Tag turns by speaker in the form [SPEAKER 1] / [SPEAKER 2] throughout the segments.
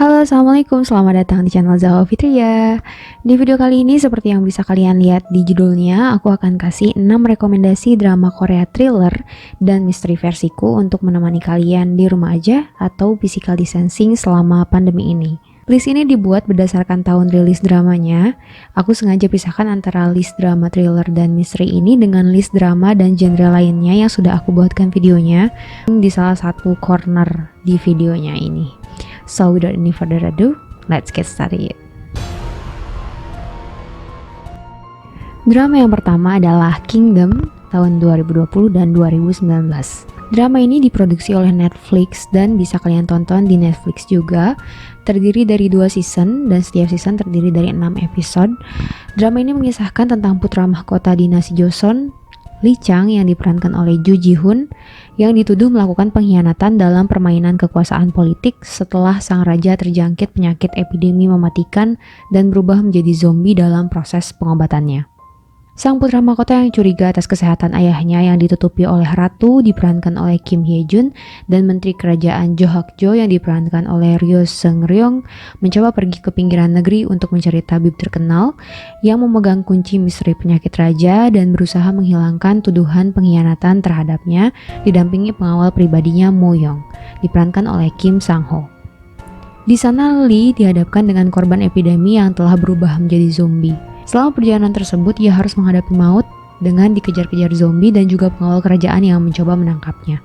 [SPEAKER 1] Halo, assalamualaikum. Selamat datang di channel Zahwa Fitria. Di video kali ini, seperti yang bisa kalian lihat di judulnya, aku akan kasih 6 rekomendasi drama Korea thriller dan misteri versiku untuk menemani kalian di rumah aja atau physical distancing selama pandemi ini. List ini dibuat berdasarkan tahun rilis dramanya. Aku sengaja pisahkan antara list drama thriller dan misteri ini dengan list drama dan genre lainnya yang sudah aku buatkan videonya di salah satu corner di videonya ini. So without any further ado, let's get started. Drama yang pertama adalah Kingdom tahun 2020 dan 2019. Drama ini diproduksi oleh Netflix dan bisa kalian tonton di Netflix juga. Terdiri dari 2 season dan setiap season terdiri dari 6 episode. Drama ini mengisahkan tentang putra mahkota dinasti Joseon, Lee Chang yang diperankan oleh Ju Ji-hoon yang dituduh melakukan pengkhianatan dalam permainan kekuasaan politik setelah sang raja terjangkit penyakit epidemi mematikan dan berubah menjadi zombie dalam proses pengobatannya. Sang putra mahkota yang curiga atas kesehatan ayahnya yang ditutupi oleh ratu diperankan oleh Kim Hye Jun dan menteri kerajaan Jo Hak Jo yang diperankan oleh Ryo Seung Ryong mencoba pergi ke pinggiran negeri untuk mencari tabib terkenal yang memegang kunci misteri penyakit raja dan berusaha menghilangkan tuduhan pengkhianatan terhadapnya didampingi pengawal pribadinya Mo Young diperankan oleh Kim Sang Ho. Di sana Lee dihadapkan dengan korban epidemi yang telah berubah menjadi zombie. Selama perjalanan tersebut, ia harus menghadapi maut dengan dikejar-kejar zombie dan juga pengawal kerajaan yang mencoba menangkapnya.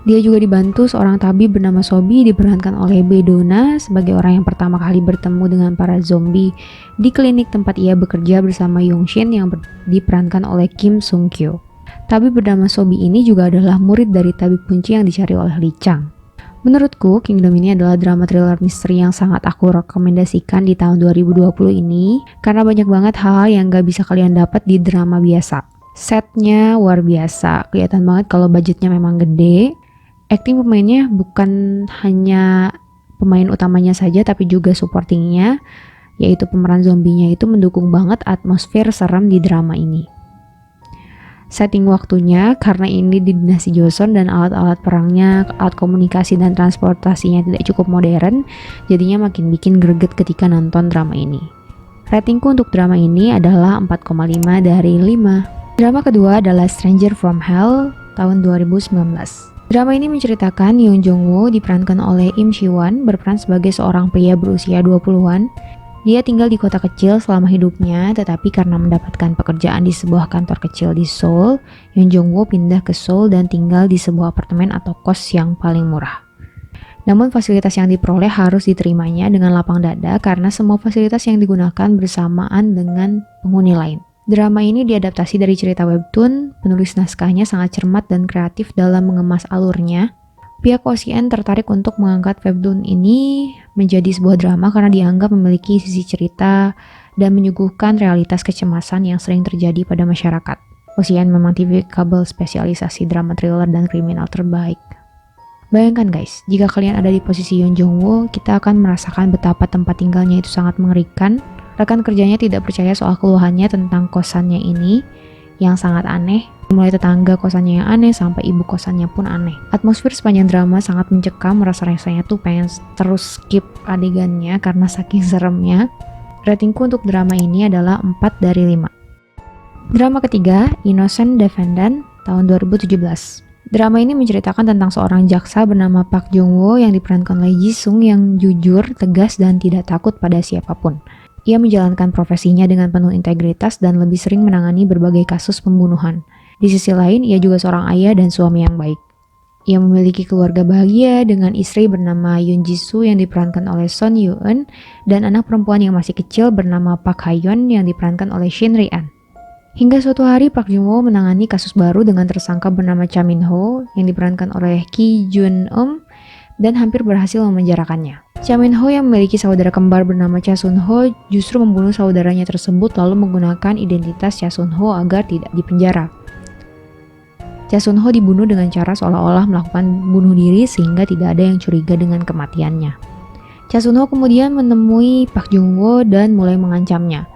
[SPEAKER 1] Dia juga dibantu seorang tabib bernama Sobi diperankan oleh Bae Do-na sebagai orang yang pertama kali bertemu dengan para zombie di klinik tempat ia bekerja bersama Yong Shin yang diperankan oleh Kim Sung Kyo. Tabib bernama Sobi ini juga adalah murid dari tabib kunci yang dicari oleh Lee Chang. Menurutku, Kingdom ini adalah drama thriller misteri yang sangat aku rekomendasikan di tahun 2020 ini karena banyak banget hal yang gak bisa kalian dapat di drama biasa. Setnya luar biasa, kelihatan banget kalau budgetnya memang gede. Acting pemainnya bukan hanya pemain utamanya saja tapi juga supportingnya, yaitu pemeran zombinya itu mendukung banget atmosfer seram di drama ini. Setting waktunya karena ini di dinasti Joseon dan alat-alat perangnya, alat komunikasi dan transportasinya tidak cukup modern, jadinya makin bikin greget ketika nonton drama ini. Ratingku untuk drama ini adalah 4,5 dari 5. Drama kedua adalah Stranger from Hell tahun 2019. Drama ini menceritakan Yoon Jong Woo diperankan oleh Im Siwon berperan sebagai seorang pria berusia 20-an. Dia tinggal di kota kecil selama hidupnya, tetapi karena mendapatkan pekerjaan di sebuah kantor kecil di Seoul, Yoon Jong Woo pindah ke Seoul dan tinggal di sebuah apartemen atau kos yang paling murah. Namun fasilitas yang diperoleh harus diterimanya dengan lapang dada karena semua fasilitas yang digunakan bersamaan dengan penghuni lain. Drama ini diadaptasi dari cerita webtoon, penulis naskahnya sangat cermat dan kreatif dalam mengemas alurnya. Pihak OCN tertarik untuk mengangkat webtoon ini menjadi sebuah drama karena dianggap memiliki sisi cerita dan menyuguhkan realitas kecemasan yang sering terjadi pada masyarakat. OCN memang TV kabel spesialisasi drama thriller dan kriminal terbaik. Bayangkan guys, jika kalian ada di posisi Yoon Jong Woo, kita akan merasakan betapa tempat tinggalnya itu sangat mengerikan. Rekan kerjanya tidak percaya soal keluhannya tentang kosannya ini yang sangat aneh. Mulai tetangga kosannya yang aneh sampai ibu kosannya pun aneh. Atmosfer sepanjang drama sangat mencekam, rasanya tuh pengen terus skip adegannya karena saking seremnya. Ratingku untuk drama ini adalah 4 dari 5. Drama ketiga, Innocent Defendant tahun 2017. Drama ini menceritakan tentang seorang jaksa bernama Park Jung Woo yang diperankan oleh Ji Sung yang jujur, tegas, dan tidak takut pada siapapun. Ia menjalankan profesinya dengan penuh integritas dan lebih sering menangani berbagai kasus pembunuhan. Di sisi lain, ia juga seorang ayah dan suami yang baik. Ia memiliki keluarga bahagia dengan istri bernama Yoon Ji Soo yang diperankan oleh Son Yoo Eun dan anak perempuan yang masih kecil bernama Park Ha-yeon yang diperankan oleh Shin Ri-an. Hingga suatu hari Park Jung Woo menangani kasus baru dengan tersangka bernama Cha Min Ho yang diperankan oleh Ki Jun dan hampir berhasil memenjarakannya. Cha Min Ho yang memiliki saudara kembar bernama Cha Sun Ho justru membunuh saudaranya tersebut lalu menggunakan identitas Cha Sun Ho agar tidak dipenjara. Cha Sun Ho dibunuh dengan cara seolah-olah melakukan bunuh diri sehingga tidak ada yang curiga dengan kematiannya. Cha Sun Ho kemudian menemui Park Jung Woo dan mulai mengancamnya.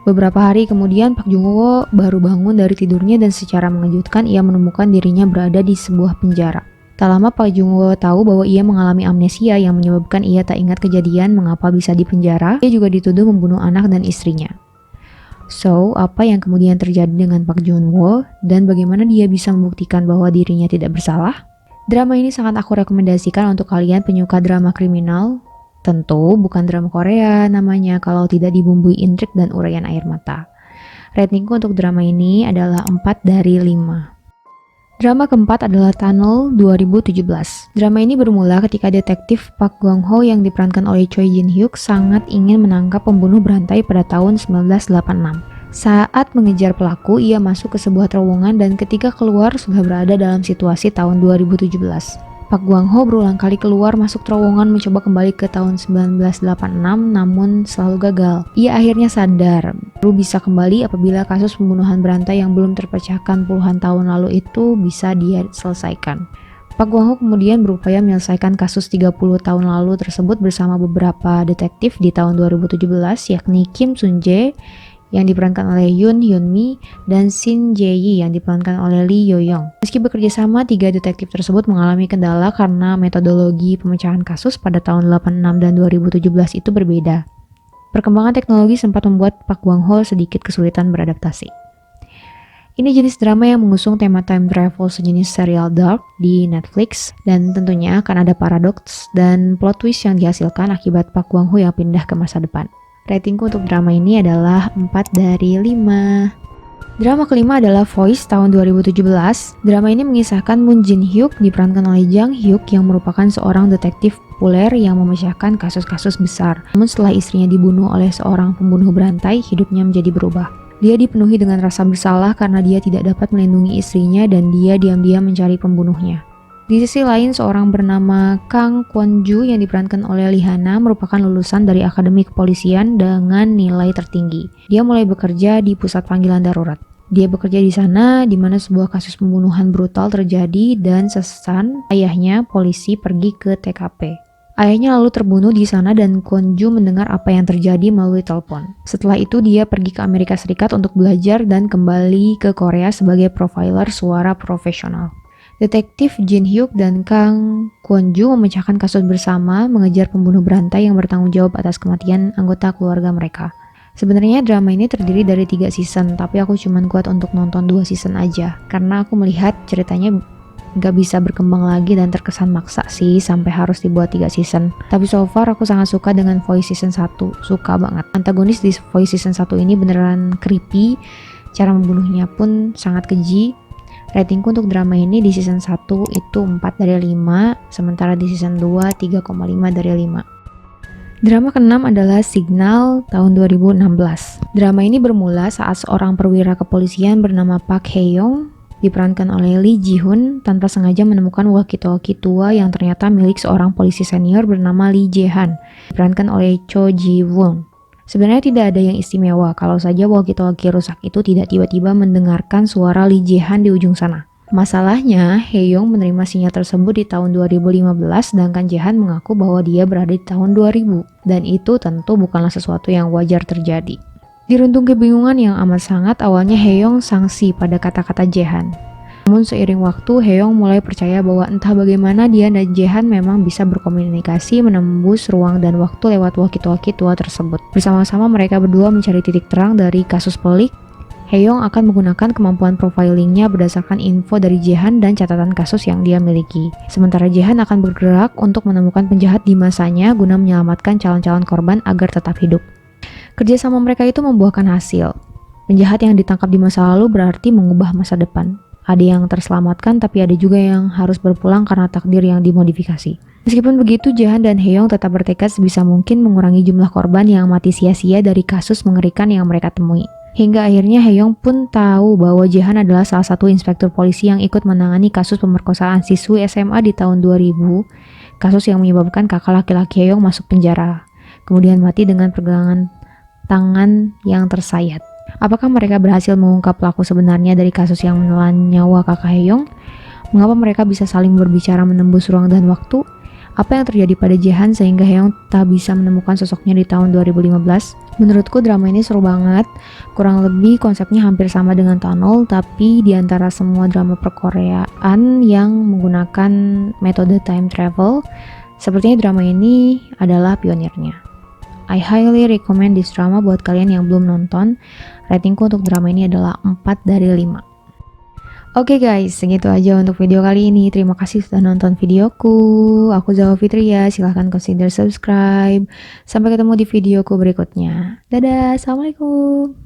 [SPEAKER 1] Beberapa hari kemudian Park Jung Woo baru bangun dari tidurnya dan secara mengejutkan ia menemukan dirinya berada di sebuah penjara. Tak lama Park Jung-woo tahu bahwa ia mengalami amnesia yang menyebabkan ia tak ingat kejadian mengapa bisa dipenjara. Ia juga dituduh membunuh anak dan istrinya. So, apa yang kemudian terjadi dengan Park Jung-woo dan bagaimana dia bisa membuktikan bahwa dirinya tidak bersalah? Drama ini sangat aku rekomendasikan untuk kalian penyuka drama kriminal. Tentu bukan drama Korea namanya kalau tidak dibumbui intrik dan uraian air mata. Ratingku untuk drama ini adalah 4 dari 5. Drama keempat adalah Tunnel 2017. Drama ini bermula ketika detektif Park Gwang-ho yang diperankan oleh Choi Jin-hyuk sangat ingin menangkap pembunuh berantai pada tahun 1986. Saat mengejar pelaku, ia masuk ke sebuah terowongan dan ketika keluar sudah berada dalam situasi tahun 2017. Park Gwang-ho berulang kali keluar masuk terowongan mencoba kembali ke tahun 1986 namun selalu gagal. Ia akhirnya sadar baru bisa kembali apabila kasus pembunuhan berantai yang belum terpecahkan puluhan tahun lalu itu bisa dia selesaikan. Park Gwang-ho kemudian berupaya menyelesaikan kasus 30 tahun lalu tersebut bersama beberapa detektif di tahun 2017 yakni Kim Sun-jae yang diperankan oleh Yoon Hyun-mi dan Shin Jae-yi yang diperankan oleh Lee Yo-young. Meski bekerja sama, 3 detektif tersebut mengalami kendala karena metodologi pemecahan kasus pada tahun 86 dan 2017 itu berbeda. Perkembangan teknologi sempat membuat Park Gwang-ho sedikit kesulitan beradaptasi. Ini jenis drama yang mengusung tema time travel sejenis serial Dark di Netflix dan tentunya akan ada paradoks dan plot twist yang dihasilkan akibat Park Gwang-ho yang pindah ke masa depan. Ratingku untuk drama ini adalah 4 dari 5. Drama kelima adalah Voice tahun 2017. Drama ini mengisahkan Moon Jin-hyuk diperankan oleh Jang Hyuk yang merupakan seorang detektif populer yang memecahkan kasus-kasus besar. Namun setelah istrinya dibunuh oleh seorang pembunuh berantai, hidupnya menjadi berubah. Dia dipenuhi dengan rasa bersalah karena dia tidak dapat melindungi istrinya dan dia diam-diam mencari pembunuhnya. Di sisi lain, seorang bernama Kang Kwon-ju yang diperankan oleh Lee Han-na merupakan lulusan dari Akademi Kepolisian dengan nilai tertinggi. Dia mulai bekerja di pusat panggilan darurat. Dia bekerja di sana di mana sebuah kasus pembunuhan brutal terjadi dan sesan ayahnya polisi pergi ke TKP. Ayahnya lalu terbunuh di sana dan Kwon-ju mendengar apa yang terjadi melalui telepon. Setelah itu dia pergi ke Amerika Serikat untuk belajar dan kembali ke Korea sebagai profiler suara profesional. Detektif Jin Hyuk dan Kang Kwon-ju memecahkan kasus bersama mengejar pembunuh berantai yang bertanggung jawab atas kematian anggota keluarga mereka. Sebenarnya drama ini terdiri dari 3 season, tapi aku cuma kuat untuk nonton 2 season aja karena aku melihat ceritanya gak bisa berkembang lagi dan terkesan maksa sih sampai harus dibuat 3 season. Tapi so far aku sangat suka dengan Voice season 1, suka banget. Antagonis di Voice season 1 ini beneran creepy, cara membunuhnya pun sangat keji. Ratingku untuk drama ini di season 1 itu 4 dari 5, sementara di season 2 3,5 dari 5. Drama keenam adalah Signal tahun 2016. Drama ini bermula saat seorang perwira kepolisian bernama Park Hae-young diperankan oleh Lee Ji-hoon tanpa sengaja menemukan walkie-talkie tua yang ternyata milik seorang polisi senior bernama Lee Jae-han, diperankan oleh Cho Ji-won. Sebenarnya tidak ada yang istimewa kalau saja walkie-talkie rusak itu tidak tiba-tiba mendengarkan suara Lee Jae-han di ujung sana. Masalahnya, Hae-young menerima sinyal tersebut di tahun 2015 sedangkan Jae-han mengaku bahwa dia berada di tahun 2000 dan itu tentu bukanlah sesuatu yang wajar terjadi. Diruntung kebingungan yang amat sangat, awalnya Hae-young sangsi pada kata-kata Jae-han. Namun seiring waktu, Hae-young mulai percaya bahwa entah bagaimana dia dan Jae-han memang bisa berkomunikasi menembus ruang dan waktu lewat walkie-talkie tua tersebut. Bersama-sama mereka berdua mencari titik terang dari kasus pelik. Hae-young akan menggunakan kemampuan profilingnya berdasarkan info dari Jae-han dan catatan kasus yang dia miliki. Sementara Jae-han akan bergerak untuk menemukan penjahat di masanya guna menyelamatkan calon-calon korban agar tetap hidup. Kerjasama mereka itu membuahkan hasil. Penjahat yang ditangkap di masa lalu berarti mengubah masa depan. Ada yang terselamatkan tapi ada juga yang harus berpulang karena takdir yang dimodifikasi. Meskipun begitu, Jae-han dan Hae-young tetap bertekad sebisa mungkin mengurangi jumlah korban yang mati sia-sia dari kasus mengerikan yang mereka temui. Hingga akhirnya Hae-young pun tahu bahwa Jae-han adalah salah satu inspektur polisi yang ikut menangani kasus pemerkosaan siswi SMA di tahun 2000, kasus yang menyebabkan kakak laki-laki Hae-young masuk penjara, kemudian mati dengan pergelangan tangan yang tersayat. Apakah mereka berhasil mengungkap pelaku sebenarnya dari kasus yang menelan nyawa kakak Hae-young? Mengapa mereka bisa saling berbicara menembus ruang dan waktu? Apa yang terjadi pada Jaehan sehingga Haeyoung tak bisa menemukan sosoknya di tahun 2015? Menurutku drama ini seru banget. Kurang lebih konsepnya hampir sama dengan Tunnel, tapi di antara semua drama perkoreaan yang menggunakan metode time travel, sepertinya drama ini adalah pionirnya. I highly recommend this drama buat kalian yang belum nonton. Ratingku untuk drama ini adalah 4 dari 5. Oke guys, segitu aja untuk video kali ini. Terima kasih sudah nonton videoku. Aku Zawa Fitria, silahkan consider subscribe. Sampai ketemu di videoku berikutnya. Dadah, assalamualaikum.